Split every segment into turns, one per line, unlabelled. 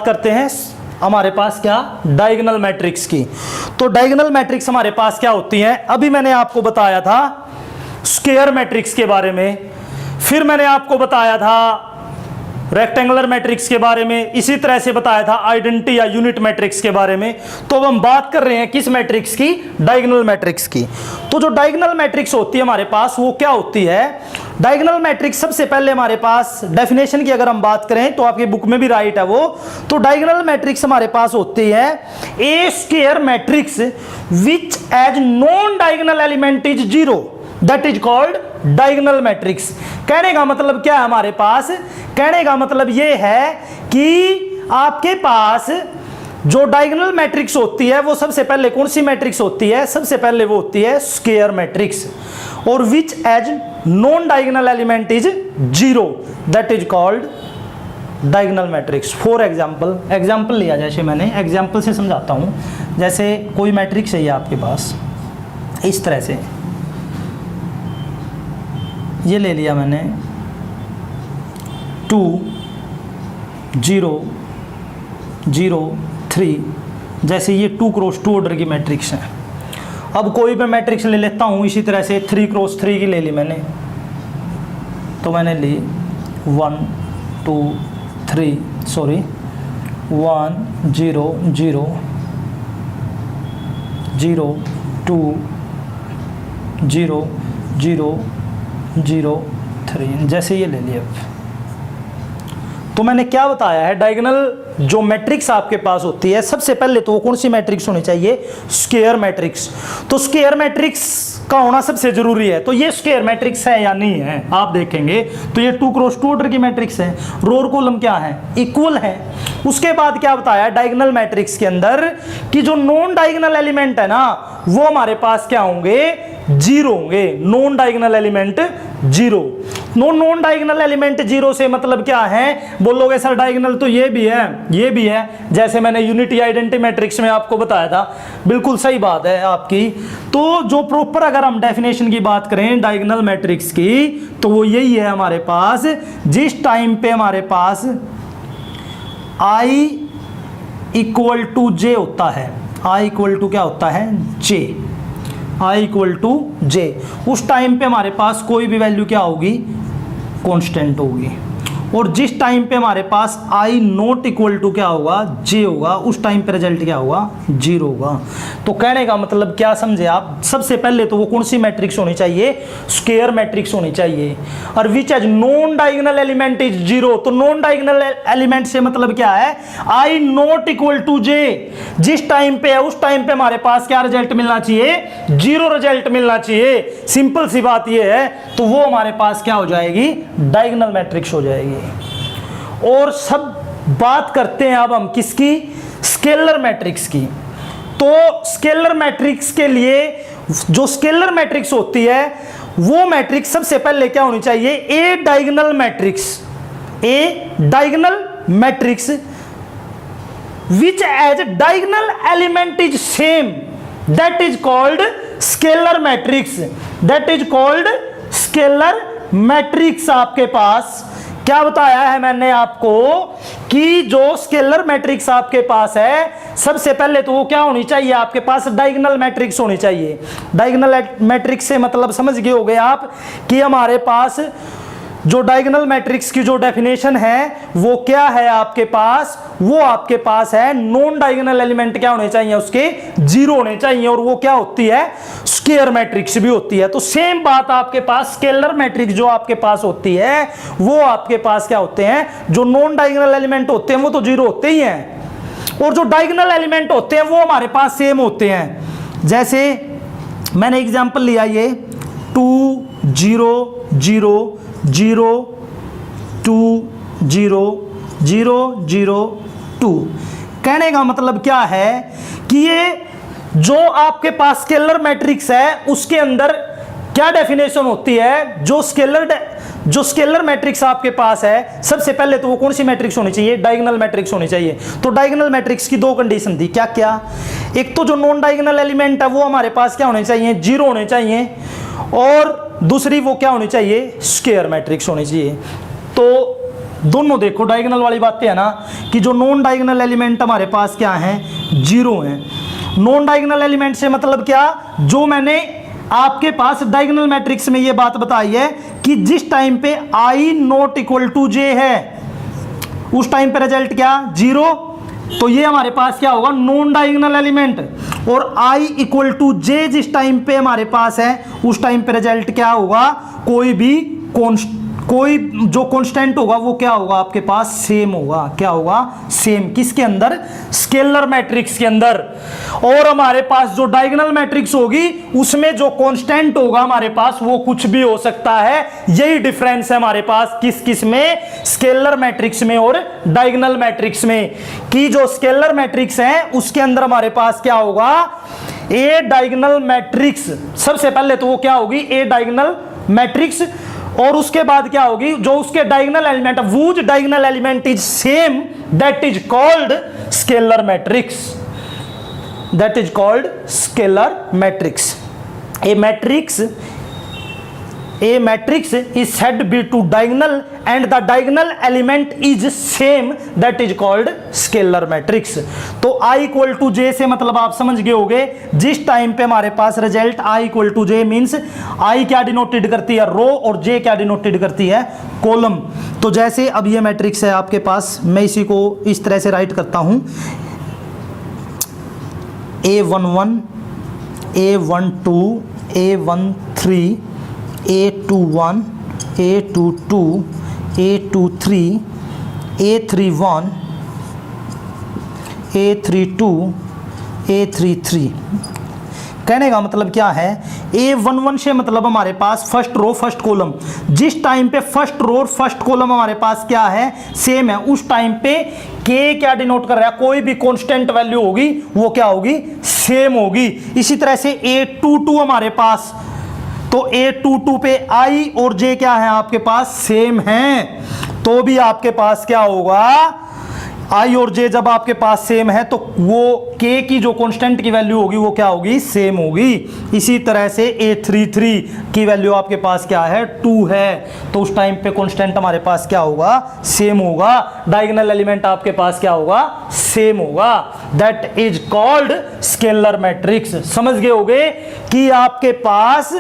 करते हैं हमारे पास क्या, डायगोनल मैट्रिक्स की। तो डायगोनल मैट्रिक्स हमारे पास क्या होती हैं, अभी मैंने आपको बताया था स्क्वायर मैट्रिक्स के बारे में, फिर मैंने आपको बताया था रेक्टेंगुलर मैट्रिक्स के बारे में, इसी तरह से बताया था आइडेंटिटी या यूनिट मैट्रिक्स के बारे में। तो अब हम बात कर रहे हैं किस मैट्रिक्स की, डायगोनल मैट्रिक्स की। तो जो डायगोनल मैट्रिक्स होती है हमारे पास वो क्या होती है, डायगोनल मैट्रिक्स सबसे पहले हमारे पास डेफिनेशन की अगर हम बात करें तो आपकी बुक में भी राइट है वो। तो डायगोनल मैट्रिक्स हमारे पास होती है a square matrix which has non diagonal element is zero, that is called diagonal matrix. कहने का मतलब क्या है हमारे पास, कहने का मतलब ये है कि आपके पास जो डायगोनल मैट्रिक्स होती है वो सबसे पहले कौन सी मैट्रिक्स होती है, सबसे पहले वो होती है स्क्वायर मैट्रिक्स, और which has non diagonal element is zero, that is called diagonal matrix. For example लिया, जैसे मैंने एग्जाम्पल से समझाता हूं। जैसे कोई मैट्रिक्स है आपके पास इस तरह से, ये ले लिया मैंने 2 0 0 3, जैसे ये 2 क्रॉस 2 ऑर्डर की मैट्रिक्स है। अब कोई भी मैट्रिक्स ले लेता हूँ इसी तरह से 3 क्रॉस 3 की ले ली मैंने, तो मैंने ली 1 2 3 सॉरी 1 0 0 0 2 0 0 0 3, जैसे ये ले लिया। तो मैंने क्या बताया है, डायगोनल जो मैट्रिक्स आपके पास होती है सबसे पहले तो वो कौन सी मैट्रिक्स होनी चाहिए, स्क्वायर मैट्रिक्स। तो स्क्वायर मैट्रिक्स का होना सबसे जरूरी है। तो ये स्क्वायर मैट्रिक्स है या नहीं है, आप देखेंगे तो ये 2 क्रॉस 2 ऑर्डर की मैट्रिक्स है, रो और कॉलम क्या है, इक्वल है। उसके बाद क्या बताया डायगोनल मैट्रिक्स के अंदर कि जो नॉन डायगोनल एलिमेंट है ना वो हमारे पास क्या होंगे, जीरो होंगे। Non diagonal element zero. Non diagonal element zero से मतलब क्या है, बोलोगे सर डायगोनल तो ये भी है ये भी है, जैसे मैंने यूनिटी आइडेंटिटी मैट्रिक्स में आपको बताया था। बिल्कुल सही बात है आपकी। तो जो प्रॉपर अगर हम डेफिनेशन की बात करें डायगोनल मैट्रिक्स की तो वो यही है हमारे पास, जिस टाइम पे हमारे पास I इक्वल टू जे होता है, I इक्वल टू क्या होता है, जे, I इक्वल टू जे, उस टाइम पे हमारे पास कोई भी वैल्यू क्या होगी, कांस्टेंट होगी। और जिस टाइम पे हमारे पास I नॉट इक्वल टू क्या होगा, जे होगा, उस टाइम पे रिजल्ट क्या होगा, जीरो होगा। तो कहने का मतलब क्या समझे आप, सबसे पहले तो वो कौन सी मैट्रिक्स होनी चाहिए, स्क्वायर मैट्रिक्स होनी चाहिए। और which has non diagonal element is zero, तो नॉन डायगोनल एलिमेंट से मतलब क्या है, I not equal to j, जिस टाइम पे है उस टाइम पे हमारे पास क्या रिजल्ट मिलना चाहिए, जीरो रिजल्ट मिलना चाहिए। सिंपल सी बात ये है, तो वो हमारे पास क्या हो जाएगी, डायगोनल मैट्रिक्स हो जाएगी। और सब बात करते हैं अब हम किसकी, स्केलर मैट्रिक्स की। तो स्केलर मैट्रिक्स के लिए जो स्केलर मैट्रिक्स होती है वो मैट्रिक्स सबसे पहले क्या होनी चाहिए, a diagonal matrix, a diagonal matrix which has diagonal element is same, that is called scalar matrix, that is called scalar matrix. आपके पास क्या बताया है मैंने आपको कि जो स्केलर मैट्रिक्स आपके पास है सबसे पहले तो वो क्या होनी चाहिए, आपके पास डायगोनल मैट्रिक्स होनी चाहिए। डायगोनल मैट्रिक्स से मतलब समझ गए होंगे आप कि हमारे पास जो डायगोनल मैट्रिक्स की जो डेफिनेशन है वो क्या है आपके पास, वो आपके पास है नॉन डायगोनल एलिमेंट क्या होने चाहिए, उसके जीरो होने चाहिए, और वो क्या होती है, स्क्वायर मैट्रिक्स भी होती है। तो सेम बात आपके पास स्केलर मैट्रिक्स जो आपके पास होती है वो आपके पास क्या होते हैं, जो नॉन डायगोनल एलिमेंट होते हैं वो तो जीरो होते ही हैं, और जो डायगोनल एलिमेंट होते हैं वो हमारे पास सेम होते हैं। जैसे मैंने एग्जांपल लिया ये 2 0 0 0 2 0 0 0 2। कहने का मतलब क्या है कि ये जो आपके पास स्केलर मैट्रिक्स है उसके अंदर क्या डेफिनेशन होती है, जो स्केलर मैट्रिक्स आपके पास है सबसे पहले तो वो कौन सी मैट्रिक्स होनी चाहिए, डायगोनल मैट्रिक्स होनी चाहिए। तो डायगोनल मैट्रिक्स की दो कंडीशन थी, क्या क्या, एक तो जो नॉन डायगोनल एलिमेंट है वो हमारे पास क्या होने चाहिए, जीरो होने चाहिए, और दूसरी वो क्या होनी चाहिए, स्क्वायर मैट्रिक्स होनी चाहिए। तो दोनों देखो डायगोनल वाली बातें है ना कि जो नॉन डायगोनल एलिमेंट हमारे पास क्या है, जीरो है। नॉन डायगोनल एलिमेंट से मतलब क्या, जो मैंने आपके पास डायगोनल मैट्रिक्स में ये बात बताई है कि जिस टाइम पे i not equal to j है उस टाइम पे रिजल्ट क्या, जीरो। तो ये हमारे पास क्या होगा, नॉन डायगोनल एलिमेंट। और i इक्वल टू j जिस टाइम पे हमारे पास है उस टाइम पे रिजल्ट क्या होगा, कोई जो कांस्टेंट होगा वो क्या होगा आपके पास, सेम होगा। क्या होगा, सेम। किसके अंदर, स्केलर मैट्रिक्स के अंदर। और हमारे पास जो डायगोनल मैट्रिक्स होगी उसमें जो कांस्टेंट होगा हमारे पास वो कुछ भी हो सकता है। यही डिफरेंस है हमारे पास किस में, स्केलर मैट्रिक्स में और डायगोनल मैट्रिक्स में। कि जो स्केलर मैट्रिक्स है उसके अंदर हमारे पास क्या होगा, ए डायगोनल मैट्रिक्स। सबसे पहले तो वो क्या होगी, ए डायगोनल मैट्रिक्स। और उसके बाद क्या होगी, जो उसके diagonal element, whose diagonal element is same, that is called scalar matrix. That is called scalar matrix. A matrix is said to be to diagonal and the diagonal element is same, that is called scalar matrix। तो I equal to J से मतलब आप समझ गए होंगे, जिस time पे हमारे पास result I equal to J means I क्या डिनोटेड करती है, रो, और J क्या डिनोटेड करती है, कॉलम। तो जैसे अब ये मैट्रिक्स है आपके पास, मैं इसी को इस तरह से राइट करता हूं, A11 A12 A13 A21 A22 A23 A31 A32 A33। कहने का मतलब क्या है, A11 से मतलब हमारे पास फर्स्ट रो फर्स्ट कॉलम। जिस टाइम पे फर्स्ट रो और फर्स्ट कॉलम हमारे पास क्या है, सेम है, उस टाइम पे K क्या डिनोट कर रहा है, कोई भी कांस्टेंट वैल्यू होगी वो क्या होगी, सेम होगी। इसी तरह से A22 हमारे पास, तो A22 पे I और J क्या है आपके पास, सेम हैं, तो भी आपके पास क्या होगा, I और J जब आपके पास सेम है तो वो K की जो कांस्टेंट की वैल्यू होगी वो क्या होगी, सेम होगी। इसी तरह से A33 की वैल्यू आपके पास क्या है, 2 है, तो उस टाइम पे कांस्टेंट हमारे पास क्या होगा, सेम होगा। डायगोनल एलिमेंट आपके पास क्या होगा, सेम होगा। That is called scalar matrix. समझ गए होगे कि आपके पास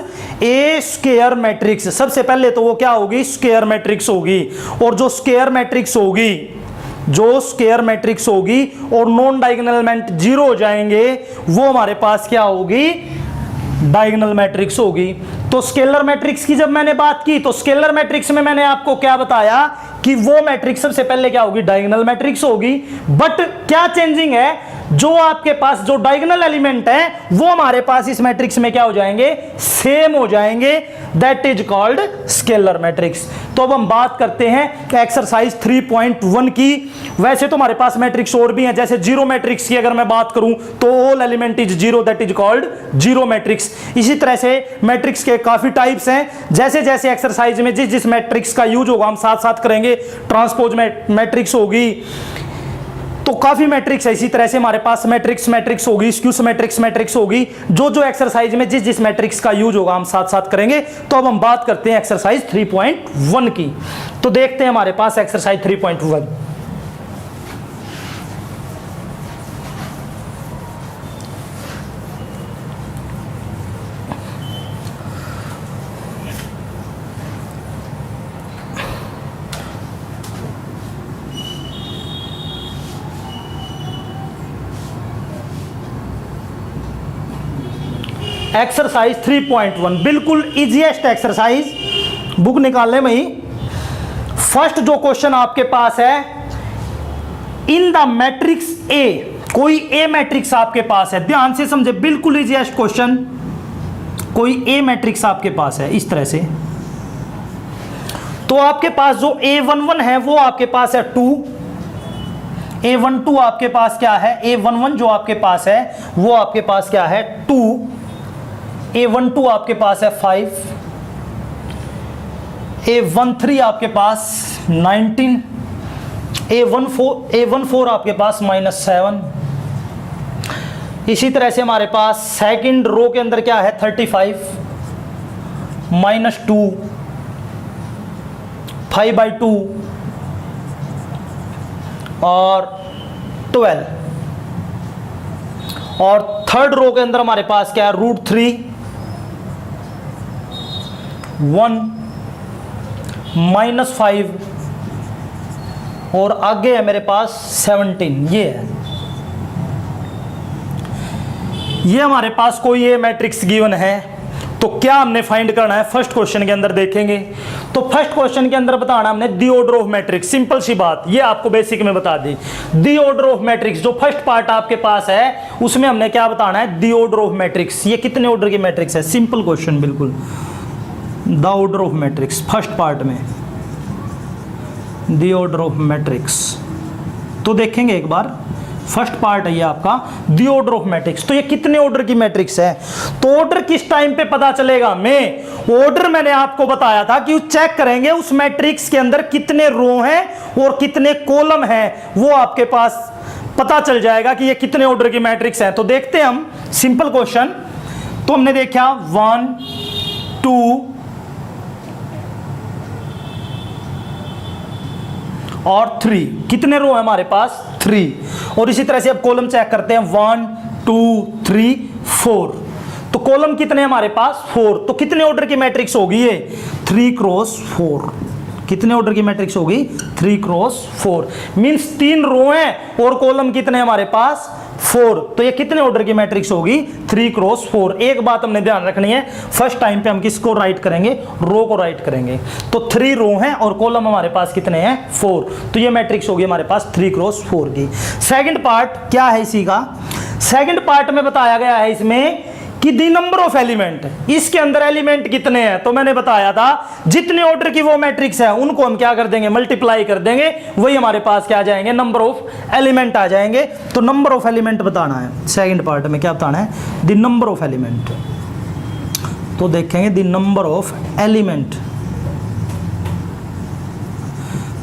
ए स्क्वायर मैट्रिक्स, सबसे पहले तो वो क्या होगी, स्क्वायर मैट्रिक्स होगी। और जो स्क्वायर मैट्रिक्स होगी, जो स्क्वायर मैट्रिक्स होगी और नॉन डायगोनल एलिमेंट जीरो हो जाएंगे, वो हमारे पास क्या होगी, डायगोनल मैट्रिक्स होगी। तो स्केलर मैट्रिक्स की जब मैंने बात की तो स्केलर मैट्रिक्स में मैंने आपको क्या बताया कि वो मैट्रिक्स सबसे पहले क्या होगी, डायगोनल मैट्रिक्स होगी। बट क्या चेंजिंग है, जो आपके पास जो डायगोनल एलिमेंट है वो हमारे पास इस मैट्रिक्स में क्या हो जाएंगे, सेम हो जाएंगे। That is called scalar matrix. तो अब हम बात करते हैं एक्सरसाइज 3.1 की। वैसे तो हमारे पास मैट्रिक्स और भी हैं, जैसे जीरो मैट्रिक्स की अगर मैं बात करूं तो all element is zero, that is called zero matrix. इसी तरह से मैट्रिक्स के काफी टाइप्स हैं, जैसे जैसे एक्सरसाइज में जिस जिस मैट्रिक्स का यूज होगा हम साथ साथ करेंगे। ट्रांसपोज मैट्रिक्स होगी, तो काफी मैट्रिक्स है। इसी तरह से हमारे पास मैट्रिक्स होगी, स्क्यूस मैट्रिक्स होगी। जो जो एक्सरसाइज में जिस जिस मैट्रिक्स का यूज होगा हम साथ साथ करेंगे। तो अब हम बात करते हैं एक्सरसाइज 3.1 की। तो देखते हैं हमारे पास एक्सरसाइज 3.1। एक्सरसाइज 3.1 बिल्कुल इजीएस्ट एक्सरसाइज, बुक निकाल ले वही। फर्स्ट जो क्वेश्चन आपके पास है, इन द मैट्रिक्स ए, कोई ए मैट्रिक्स आपके पास है, ध्यान से समझे, बिल्कुल इजीएस्ट क्वेश्चन। कोई ए मैट्रिक्स आपके पास है इस तरह से, तो आपके पास जो A11 है वो आपके पास है 2, A12 आपके पास क्या है, A11 जो आपके पास है वो आपके पास क्या है 2, A12 आपके पास है 5, A13 आपके पास 19, A14 आपके पास -7। इसी तरह से हमारे पास सेकंड रो के अंदर क्या है 35, -2, 5/2, और 12, और थर्ड रो के अंदर हमारे पास क्या है, √3, 1, -5 और आगे है मेरे पास 17। ये है, ये हमारे पास कोई ये मैट्रिक्स गिवन है। तो क्या हमने फाइंड करना है, फर्स्ट क्वेश्चन के अंदर देखेंगे। तो फर्स्ट क्वेश्चन के अंदर बताना हमने the order of matrix, simple सी बात, ये आपको बेसिक में बता दी। दी ऑर्डर ऑफ मैट्रिक्स जो फर्स्ट पार्ट आपके पास है उसमें हमने क्या बताना है, दी ऑर्डर ऑफ मैट्रिक्स। ये कितने ऑर्डर की मैट्रिक्स है, सिंपल क्वेश्चन बिल्कुल। The order of matrix first part में, दी ऑर्डर ऑफ मैट्रिक्स। तो देखेंगे एक बार, फर्स्ट पार्ट है ये आपका दी ऑर्डर ऑफ मैट्रिक्स। तो ये कितने ऑर्डर की मैट्रिक्स है, तो ऑर्डर किस टाइम पे पता चलेगा, ऑर्डर मैंने आपको बताया था कि चेक करेंगे उस मैट्रिक्स के अंदर कितने रो हैं और कितने कॉलम हैं, वो आपके पास पता चल जाएगा कि ये कितने ऑर्डर की मैट्रिक्स है। तो देखते हैं हम सिंपल क्वेश्चन। तो हमने देखा 1, 2 और 3, कितने रो है हमारे पास, 3। और इसी तरह से अब कॉलम चेक करते हैं, 1, 2, 3, 4। तो कॉलम कितने हमारे पास, 4। तो कितने ऑर्डर की मैट्रिक्स होगी ये, 3 क्रॉस 4। कितने ऑर्डर की मैट्रिक्स होगी, 3 क्रॉस 4, मींस 3 रो हैं और कॉलम कितने हमारे पास, 4। तो ये कितने ऑर्डर की मैट्रिक्स होगी, 3 क्रॉस 4। एक बात हमने ध्यान रखनी है, फर्स्ट टाइम पे हम किसको राइट करेंगे, रो को राइट करेंगे। तो 3 रो हैं और कॉलम हमारे पास कितने हैं, 4। तो ये मैट्रिक्स होगी हमारे पास 3 क्रॉस 4 की। सेकंड पार्ट क्या है इसी का, सेकंड पार्ट में बताया गया है इसमें कि दी नंबर ऑफ एलिमेंट, इसके अंदर एलिमेंट कितने हैं। तो मैंने बताया था जितने ऑर्डर की वो मैट्रिक्स है उनको हम क्या कर देंगे, मल्टीप्लाई कर देंगे, वही हमारे पास क्या आ जाएंगे, नंबर ऑफ एलिमेंट आ जाएंगे। तो नंबर ऑफ एलिमेंट बताना है सेकंड पार्ट में, क्या बताना है, द नंबर ऑफ एलिमेंट। तो देखेंगे द नंबर ऑफ एलिमेंट,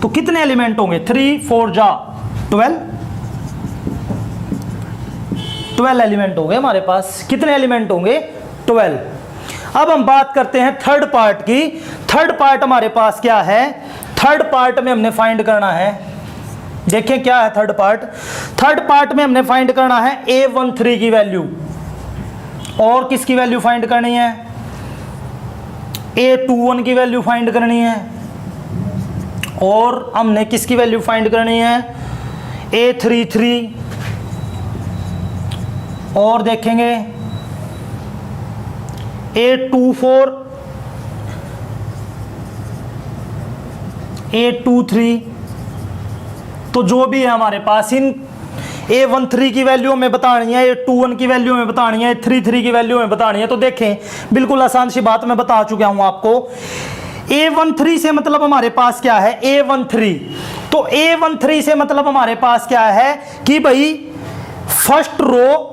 तो कितने एलिमेंट होंगे, 3 4 जा 12 एलिमेंट होंगे हमारे पास। कितने एलिमेंट होंगे, 12। अब हम बात करते हैं थर्ड पार्ट की। थर्ड पार्ट हमारे पास क्या है, थर्ड पार्ट में हमने फाइंड करना है, देखें क्या है थर्ड पार्ट। थर्ड पार्ट में हमने फाइंड करना है A13 की वैल्यू, और किसकी वैल्यू फाइंड करनी है, A21 की वैल्यू फाइंड करनी है, और हमने किसकी वैल्यू फाइंड करनी है, A33, और देखेंगे A24, A23। तो जो भी है हमारे पास, इन A13 की वैल्यू हमें बतानी है, A21 की वैल्यू हमें बतानी है, A33 की वैल्यू हमें बतानी है। तो देखें बिल्कुल आसान सी बात मैं बता चुका हूं आपको। A13 से मतलब हमारे पास क्या है, A13। तो A13 से मतलब हमारे पास क्या है कि भाई फर्स्ट रो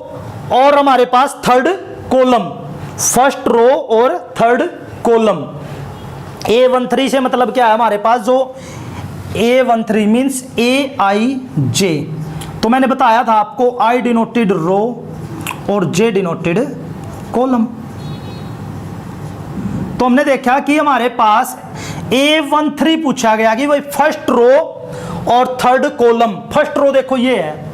और हमारे पास थर्ड कॉलम, फर्स्ट रो और थर्ड कॉलम। A13 से मतलब क्या है हमारे पास, जो A13 मीन्स AIJ। तो मैंने बताया था आपको I डिनोटेड रो और J डिनोटेड कॉलम। तो हमने देखा कि हमारे पास A13 पूछा गया कि भाई फर्स्ट रो और थर्ड कॉलम। फर्स्ट रो देखो ये है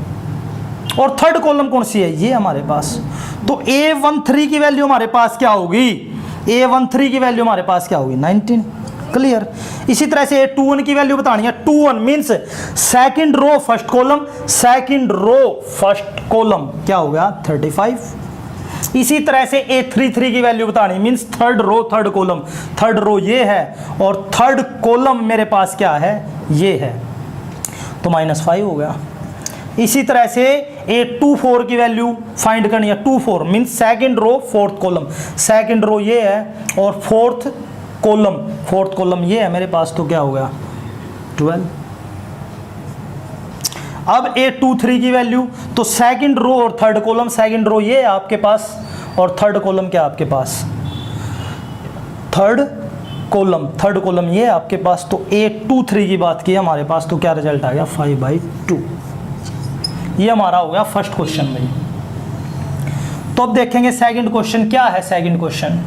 और थर्ड कॉलम कौन सी है, ये हमारे पास। तो A13 की वैल्यू हमारे पास क्या होगी, A13 की वैल्यू हमारे पास क्या होगी, 19। क्लियर। इसी तरह से A21 की वैल्यू बतानी है, 21 means second row first column, second row first column क्या हो गया, 35। इसी तरह से A33 की वैल्यू बतानी means third row third column, third row ये है और थर्ड कॉलम मेरे पास क्या है, ये है, तो -5 हो गया। इसी तरह से A24 की वैल्यू फाइंड करनी है, 24 means second row fourth column, second row ये है और फोर्थ कॉलम ये है मेरे पास, तो क्या हो गया 12। अब A23 की वैल्यू, तो सेकंड रो और थर्ड कॉलम, सेकंड रो ये है आपके पास और थर्ड कॉलम क्या आपके पास, थर्ड कॉलम ये है आपके पास। तो A23 की बात की हमारे पास, तो क्या रिजल्ट आ गया 5/2। ये हमारा हो गया फर्स्ट क्वेश्चन में। तो अब देखेंगे सेकंड क्वेश्चन क्या है। सेकंड क्वेश्चन,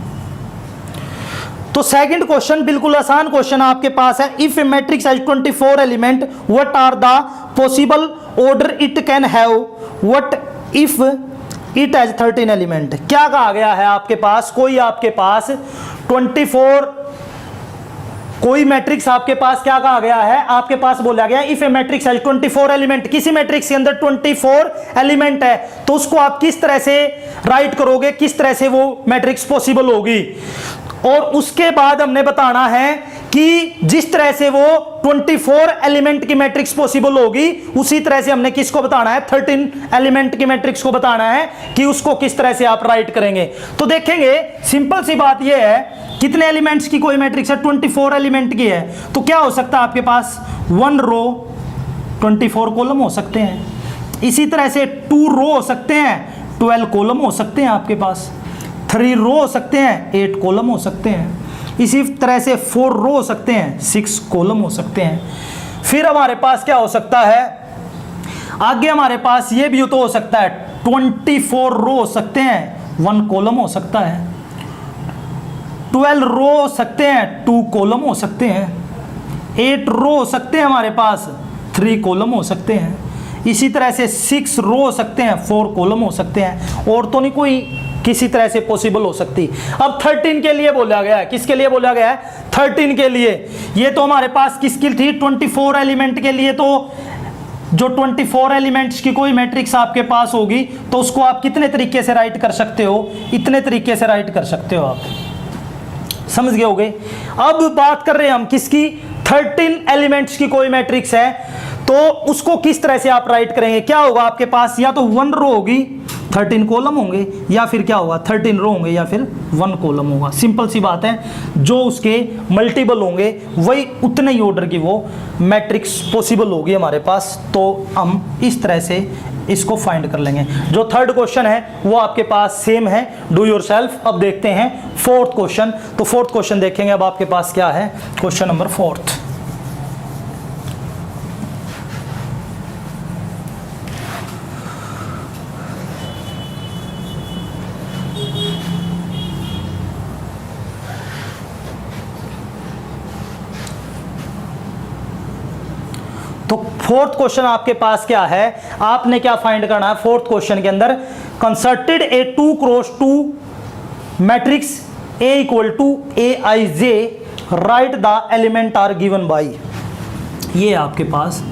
तो तो सेकंड क्वेश्चन बिल्कुल आसान क्वेश्चन आपके पास है। If a matrix has 24 element what are the possible order it can have, what if it has 13 element. क्या कहा गया है आपके पास, कोई आपके पास 24 कोई मैट्रिक्स आपके पास क्या कहा गया है, आपके पास बोला गया if a matrix has 24 element, किसी मैट्रिक्स के अंदर 24 एलिमेंट है तो उसको आप किस तरह से राइट करोगे, किस तरह से वो मैट्रिक्स पॉसिबल होगी। और उसके बाद हमने बताना है कि जिस तरह से वो 24 एलिमेंट की मैट्रिक्स पॉसिबल होगी उसी तरह से हमने किसको बताना है, 13 एलिमेंट की मैट्रिक्स को बताना है कि उसको किस तरह से आप राइट करेंगे। तो देखेंगे सिंपल सी बात यह है, कितने एलिमेंट्स की कोई मैट्रिक्स है, 24 एलिमेंट की है, तो क्या हो सकता है आपके पास 1 रो 24 कॉलम हो सकते हैं। इसी तरह से 2 रो हो सकते हैं, 12 कॉलम हो सकते हैं आपके पास। 3 रो हो सकते हैं, 8 कॉलम हो सकते हैं। इसी तरह से 4 रो हो सकते हैं, 6 कॉलम हो सकते हैं। फिर हमारे पास क्या हो सकता है, आगे हमारे पास ये भी तो हो सकता है 24 रो हो सकते हैं, 1 कॉलम हो सकता है। 12 रो हो सकते हैं, 2 कॉलम हो सकते हैं। 8 रो हो सकते हैं हमारे पास, 3 कॉलम हो सकते हैं। इसी तरह से 6 रो हो सकते हैं, 4 कॉलम हो सकते हैं। और तो नहीं कोई किसी तरह से पॉसिबल हो सकती। अब 13 के लिए बोला गया है, किसके लिए बोला गया है, 13 के लिए। ये तो हमारे पास किसकी थी, 24 एलिमेंट के लिए। तो जो 24 एलिमेंट्स की कोई मैट्रिक्स आपके पास होगी तो उसको आप कितने तरीके से राइट कर सकते हो, इतने तरीके से राइट कर सकते हो, आप समझ गए होगे। अब बात कर रहे हैं हम किसकी, 13 एलिमेंट्स की कोई मैट्रिक्स है तो उसको किस तरह से आप राइट करेंगे। क्या होगा आपके पास, या तो 1 रो होगी, 13 कॉलम होंगे, या फिर क्या होगा 13 रो होंगे, या फिर 1 कॉलम होगा। सिंपल सी बात है, जो उसके मल्टीपल होंगे वही उतने ही ऑर्डर की वो मैट्रिक्स पॉसिबल होगी हमारे पास। तो हम इस तरह से इसको फाइंड कर लेंगे। जो थर्ड क्वेश्चन है वो आपके पास सेम है, डू योरसेल्फ। अब देखते हैं फोर्थ क्वेश्चन। तो फोर्थ क्वेश्चन देखेंगे अब आपके पास क्या है, क्वेश्चन नंबर 4। तो फोर्थ क्वेश्चन आपके पास क्या है, आपने क्या फाइंड करना है फोर्थ क्वेश्चन के अंदर, constructed a 2x2 matrix A equal to aij, right the element are given by. ये आपके पास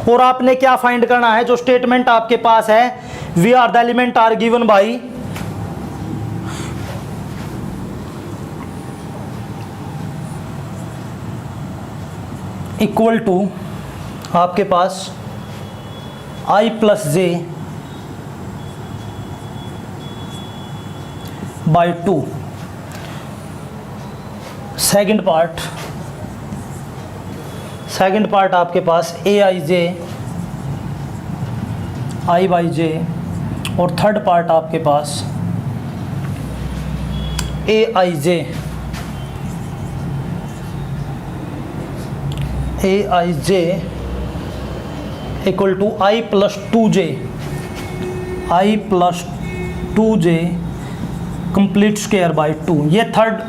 और आपने क्या फाइंड करना है, जो स्टेटमेंट आपके पास है, we are the element are given by equal to आपके पास i plus J by 2। Second part आपके पास a i J I by जे, और थर्ड पार्ट आपके पास a i j equal to i plus 2j complete square by 2। ये third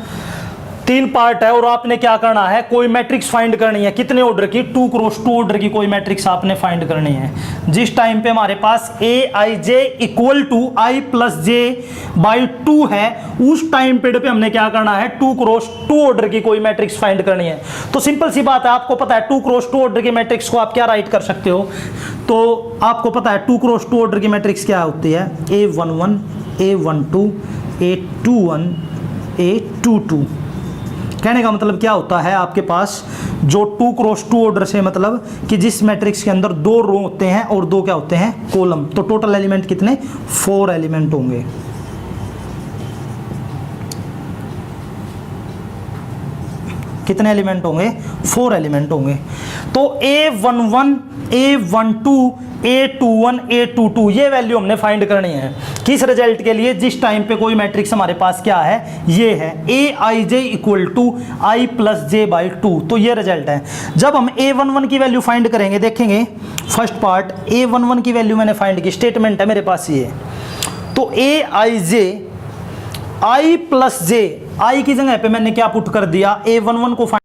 3 part है। और आपने क्या करना है, कोई मैट्रिक्स फाइंड करनी है, कितने ऑर्डर की, 2x2 ऑर्डर की कोई मैट्रिक्स आपने फाइंड करनी है। जिस टाइम पे हमारे पास aij equal to i plus J by 2 है, उस टाइम पे हमने क्या करना है, 2x2 ऑर्डर की कोई मैट्रिक्स फाइंड करनी है। तो सिंपल सी बात है, आपको पता है 2x2 ऑर्डर की मैट्रिक्स को आप क्या राइट कर सकते हो। तो आपको पता है 2x2 ऑर्डर की मैट्रिक्स क्या होती है, a11 a12 a21 a22। कहने का मतलब क्या होता है, आपके पास जो 2x2 ऑर्डर से मतलब कि जिस मैट्रिक्स के अंदर 2 रो होते हैं और 2 क्या होते हैं, कॉलम। तो टोटल एलिमेंट कितने, 4 एलिमेंट होंगे। कितने एलिमेंट होंगे, 4 एलिमेंट होंगे। तो A11, A12, A21, A22 ये वैल्यू हमने फाइंड करनी है किस रिजल्ट के लिए, जिस टाइम पे कोई मैट्रिक्स हमारे पास क्या है, ये है Aij equal to I plus J by 2। तो ये रिजल्ट है। जब हम A11 की वैल्यू फाइंड करेंगे, देखेंगे फर्स्ट पार्ट, A11 की वैल्यू मैंने फाइंड की, स्टेटमेंट है मेरे पास ये। तो Aij I plus J, I की जगह पे मैंने क्या पुट कर दिया, A11 को